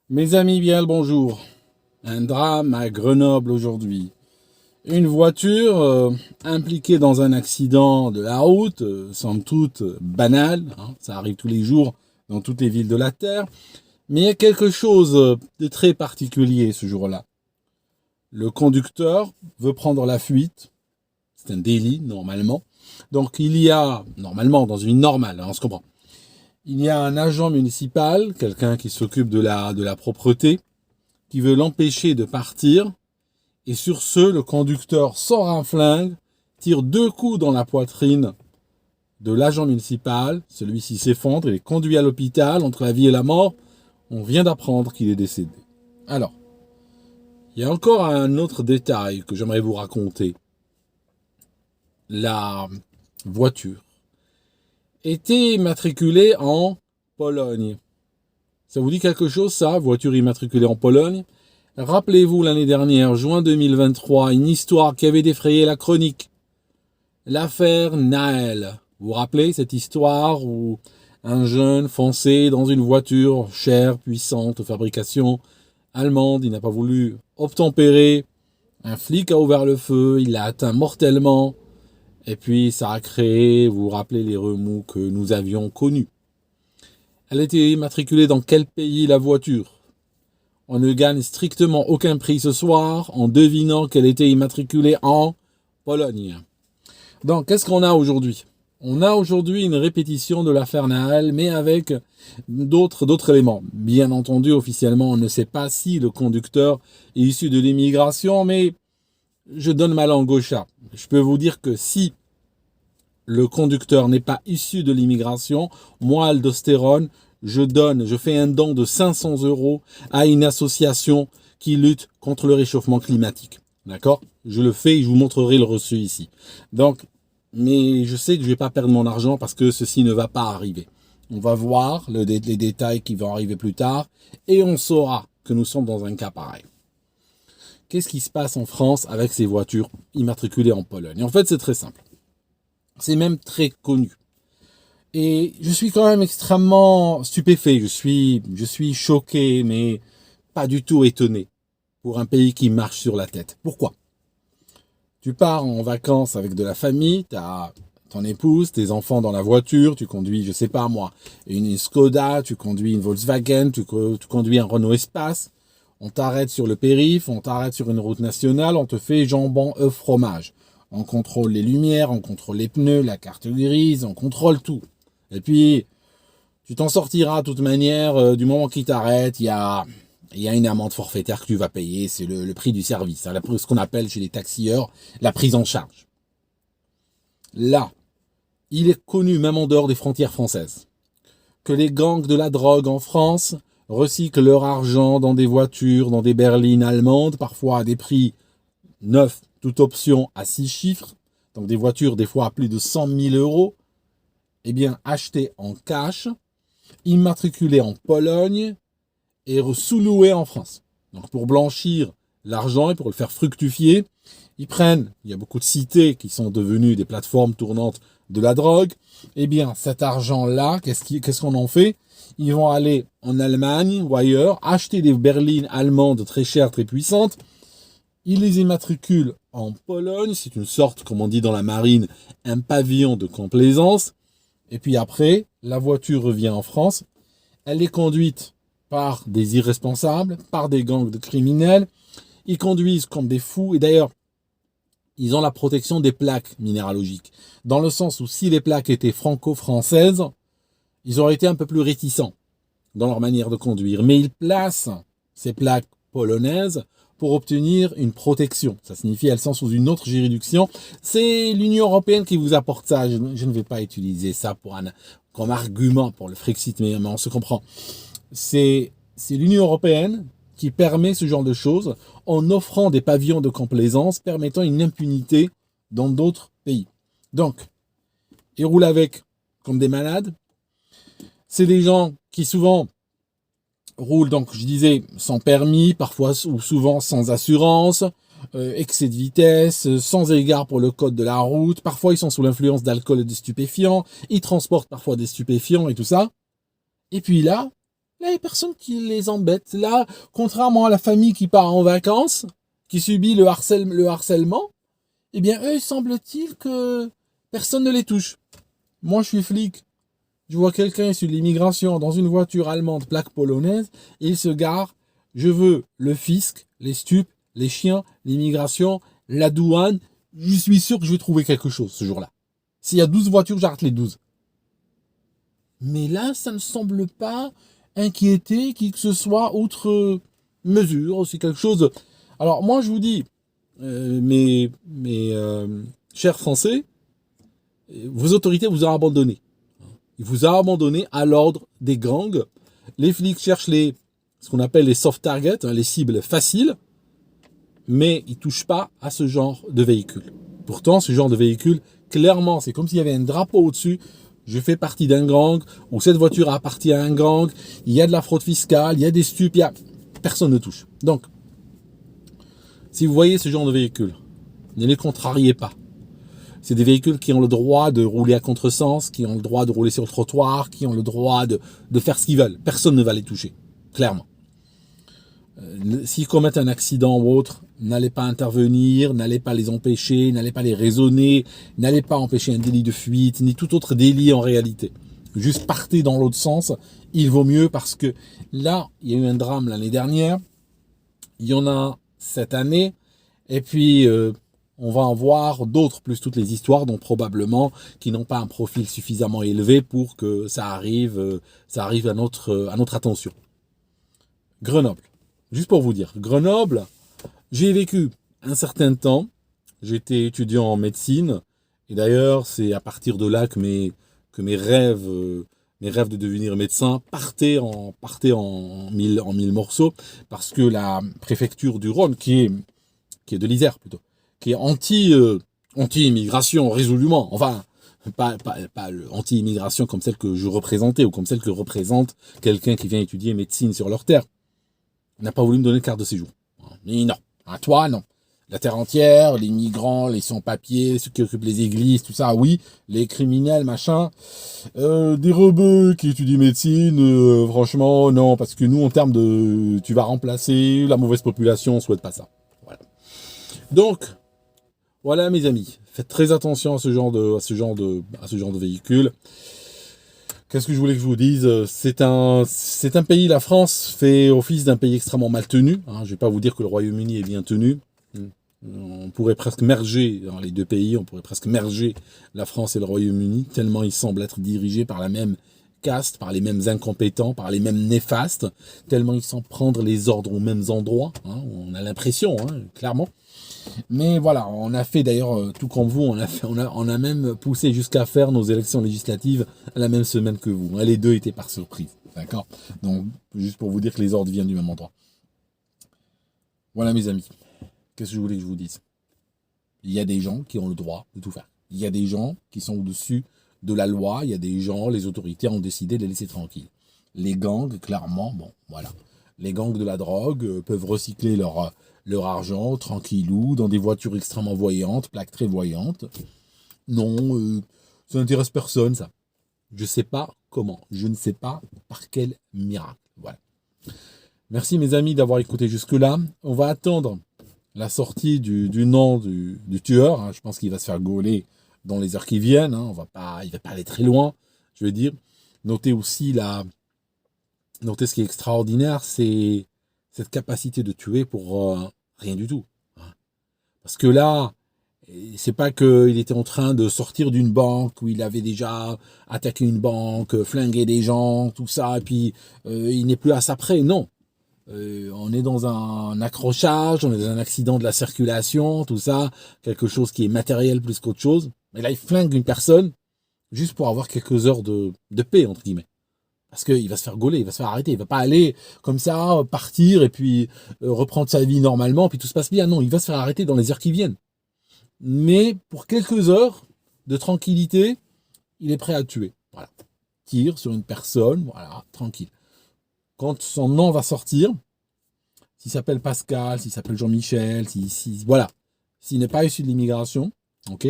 Mes amis, bien le bonjour. Un drame à Grenoble aujourd'hui. Une voiture impliquée dans un accident de la route, somme toute banal, hein, ça arrive tous les jours dans toutes les villes de la Terre, mais il y a quelque chose de très particulier ce jour-là. Le conducteur veut prendre la fuite, c'est un délit normalement, donc il y a, normalement dans une normale, hein, on se comprend, il y a un agent municipal, quelqu'un qui s'occupe de la propreté, qui veut l'empêcher de partir. Et sur ce, le conducteur sort un flingue, tire 2 coups dans la poitrine de l'agent municipal. Celui-ci s'effondre, il est conduit à l'hôpital entre la vie et la mort. On vient d'apprendre qu'il est décédé. Alors, il y a encore un autre détail que j'aimerais vous raconter. La voiture était immatriculée en Pologne. Ça vous dit quelque chose, ça, voiture immatriculée en Pologne? Rappelez-vous l'année dernière, juin 2023, une histoire qui avait défrayé la chronique. L'affaire Naël. Vous vous rappelez cette histoire où un jeune fonçait dans une voiture chère, puissante, fabrication allemande, il n'a pas voulu obtempérer, un flic a ouvert le feu, il l'a atteint mortellement, et puis ça a créé, vous vous rappelez les remous que nous avions connus. Elle était immatriculée dans quel pays la voiture? On ne gagne strictement aucun prix ce soir en devinant qu'elle était immatriculée en Pologne. Donc, qu'est-ce qu'on a aujourd'hui? On a aujourd'hui une répétition de l'affaire Naël, mais avec d'autres éléments. Bien entendu, officiellement, on ne sait pas si le conducteur est issu de l'immigration, mais je donne ma langue au chat. Je peux vous dire que si le conducteur n'est pas issu de l'immigration, moi, aldostérone, je fais un don de 500 € à une association qui lutte contre le réchauffement climatique. D'accord? Je le fais et je vous montrerai le reçu ici. Donc, mais je sais que je vais pas perdre mon argent parce que ceci ne va pas arriver. On va voir les détails qui vont arriver plus tard et on saura que nous sommes dans un cas pareil. Qu'est-ce qui se passe en France avec ces voitures immatriculées en Pologne? En fait, c'est très simple. C'est même très connu. Et je suis quand même extrêmement stupéfait. Je suis choqué, mais pas du tout étonné pour un pays qui marche sur la tête. Pourquoi? Tu pars en vacances avec de la famille, tu as ton épouse, tes enfants dans la voiture, tu conduis, je sais pas moi, une Skoda, tu conduis une Volkswagen, tu conduis un Renault Espace, on t'arrête sur le périph', on t'arrête sur une route nationale, on te fait jambon, œuf, fromage. On contrôle les lumières, on contrôle les pneus, la carte grise, on contrôle tout. Et puis, tu t'en sortiras de toute manière, du moment qu'ils t'arrêtent, il y a une amende forfaitaire que tu vas payer, c'est le prix du service, hein, ce qu'on appelle chez les taxieurs la prise en charge. Là, il est connu, même en dehors des frontières françaises, que les gangs de la drogue en France recyclent leur argent dans des voitures, dans des berlines allemandes, parfois à des prix neufs, toute option à 6 chiffres, donc des voitures des fois à plus de 100 000 €, eh bien achetées en cash, immatriculées en Pologne, et sous-loué en France. Donc pour blanchir l'argent et pour le faire fructifier, il y a beaucoup de cités qui sont devenues des plateformes tournantes de la drogue, eh bien cet argent-là, qu'est-ce qu'on en fait? Ils vont aller en Allemagne ou ailleurs, acheter des berlines allemandes très chères, très puissantes, ils les immatriculent en Pologne, c'est une sorte, comme on dit dans la marine, un pavillon de complaisance, et puis après, la voiture revient en France, elle est conduite par des irresponsables, par des gangs de criminels. Ils conduisent comme des fous. Et d'ailleurs, ils ont la protection des plaques minéralogiques. Dans le sens où si les plaques étaient franco-françaises, ils auraient été un peu plus réticents dans leur manière de conduire. Mais ils placent ces plaques polonaises pour obtenir une protection. Ça signifie qu'elles sont sous une autre juridiction. C'est l'Union européenne qui vous apporte ça. Je ne vais pas utiliser ça comme argument pour le Frexit, mais on se comprend. C'est l'Union européenne qui permet ce genre de choses en offrant des pavillons de complaisance permettant une impunité dans d'autres pays. Donc, ils roulent avec comme des malades. C'est des gens qui souvent roulent, donc je disais, sans permis, parfois ou souvent sans assurance, excès de vitesse, sans égard pour le code de la route. Parfois, ils sont sous l'influence d'alcool et de stupéfiants. Ils transportent parfois des stupéfiants et tout ça. Et puis là, Là, il n'y a personne qui les embête. Là, contrairement à la famille qui part en vacances, qui subit le harcèlement, eh bien, eux, il semble-t-il que personne ne les touche. Moi, je suis flic. Je vois quelqu'un issu de l'immigration dans une voiture allemande, plaque polonaise, et il se gare. Je veux le fisc, les stupes, les chiens, l'immigration, la douane. Je suis sûr que je vais trouver quelque chose ce jour-là. S'il y a 12 voitures, j'arrête les 12. Mais là, ça ne semble pas inquiéter qui que ce soit outre mesure. C'est quelque chose. Alors, moi, je vous dis, mes chers Français, vos autorités vous ont abandonné. Il vous a abandonné à l'ordre des gangs. Les flics cherchent ce qu'on appelle les soft targets, les cibles faciles, mais ils ne touchent pas à ce genre de véhicule. Pourtant, ce genre de véhicule, clairement, c'est comme s'il y avait un drapeau au-dessus. Je fais partie d'un gang, ou cette voiture appartient à un gang, il y a de la fraude fiscale, il y a des stupes, personne ne touche. Donc, si vous voyez ce genre de véhicule, ne les contrariez pas. C'est des véhicules qui ont le droit de rouler à contresens, qui ont le droit de rouler sur le trottoir, qui ont le droit de faire ce qu'ils veulent. Personne ne va les toucher, clairement. S'ils commettent un accident ou autre, n'allez pas intervenir, n'allez pas les empêcher, n'allez pas les raisonner, n'allez pas empêcher un délit de fuite, ni tout autre délit en réalité. Juste partez dans l'autre sens, il vaut mieux parce que là, il y a eu un drame l'année dernière, il y en a cette année, et puis on va en voir d'autres, plus toutes les histoires, dont probablement qui n'ont pas un profil suffisamment élevé pour que ça arrive à notre attention. Grenoble. Juste pour vous dire, Grenoble, j'ai vécu un certain temps, j'étais étudiant en médecine, et d'ailleurs c'est à partir de là que mes rêves de devenir médecin partaient en mille morceaux, parce que la préfecture du Rhône, qui est de l'Isère plutôt, qui est anti-immigration résolument, enfin, pas anti-immigration comme celle que je représentais, ou comme celle que représente quelqu'un qui vient étudier médecine sur leur terre, n'a pas voulu me donner de carte de séjour. Mais non, à toi, non. La terre entière, les migrants, les sans-papiers, ceux qui occupent les églises, tout ça, oui. Les criminels, machin. Des rebeux qui étudient médecine, franchement, non. Parce que nous, en termes de... Tu vas remplacer la mauvaise population, on souhaite pas ça. Voilà. Donc, voilà mes amis. Faites très attention à ce genre de véhicule. Qu'est-ce que je voulais que je vous dise ? C'est un pays, la France fait office d'un pays extrêmement mal tenu. Je ne vais pas vous dire que le Royaume-Uni est bien tenu. On pourrait presque merger dans les deux pays, on pourrait presque merger la France et le Royaume-Uni, tellement ils semblent être dirigés par la même caste, par les mêmes incompétents, par les mêmes néfastes, tellement ils semblent prendre les ordres aux mêmes endroits. On a l'impression, clairement. Mais voilà, on a fait d'ailleurs, tout comme vous, on a même poussé jusqu'à faire nos élections législatives la même semaine que vous. Les deux étaient par surprise, d'accord ? Donc, juste pour vous dire que les ordres viennent du même endroit. Voilà mes amis, qu'est-ce que je voulais que je vous dise ? Il y a des gens qui ont le droit de tout faire. Il y a des gens qui sont au-dessus de la loi, il y a des gens, les autorités ont décidé de les laisser tranquilles. Les gangs, clairement, bon, voilà. Les gangs de la drogue peuvent recycler leur argent, tranquillou, dans des voitures extrêmement voyantes, plaques très voyantes. Non, ça n'intéresse personne, ça. Je ne sais pas comment. Je ne sais pas par quel miracle. Voilà. Merci, mes amis, d'avoir écouté jusque-là. On va attendre la sortie du nom du tueur. Je pense qu'il va se faire gauler dans les heures qui viennent. Il va pas aller très loin, je veux dire. Notez ce qui est extraordinaire, c'est cette capacité de tuer pour rien du tout. Parce que là, c'est pas qu'il était en train de sortir d'une banque où il avait déjà attaqué une banque, flingué des gens, tout ça, et puis il n'est plus à ça près. Non. On est dans un accrochage, on est dans un accident de la circulation, tout ça, quelque chose qui est matériel plus qu'autre chose. Mais là, il flingue une personne juste pour avoir quelques heures de paix, entre guillemets. Parce qu'il va se faire gauler, il va se faire arrêter. Il va pas aller comme ça, partir et puis reprendre sa vie normalement, puis tout se passe bien. Non, il va se faire arrêter dans les heures qui viennent. Mais pour quelques heures de tranquillité, il est prêt à tuer. Voilà. Tire sur une personne, voilà, tranquille. Quand son nom va sortir, s'il s'appelle Pascal, s'il s'appelle Jean-Michel, voilà. S'il n'est pas issu de l'immigration, ok,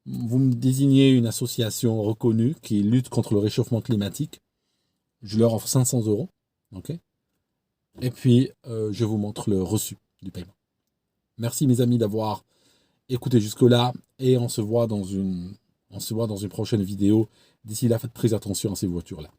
vous me désignez une association reconnue qui lutte contre le réchauffement climatique. Je leur offre 500 euros. Ok. Et puis, je vous montre le reçu du paiement. Merci mes amis d'avoir écouté jusque-là. Et on se voit dans une prochaine vidéo. D'ici là, faites très attention à ces voitures-là.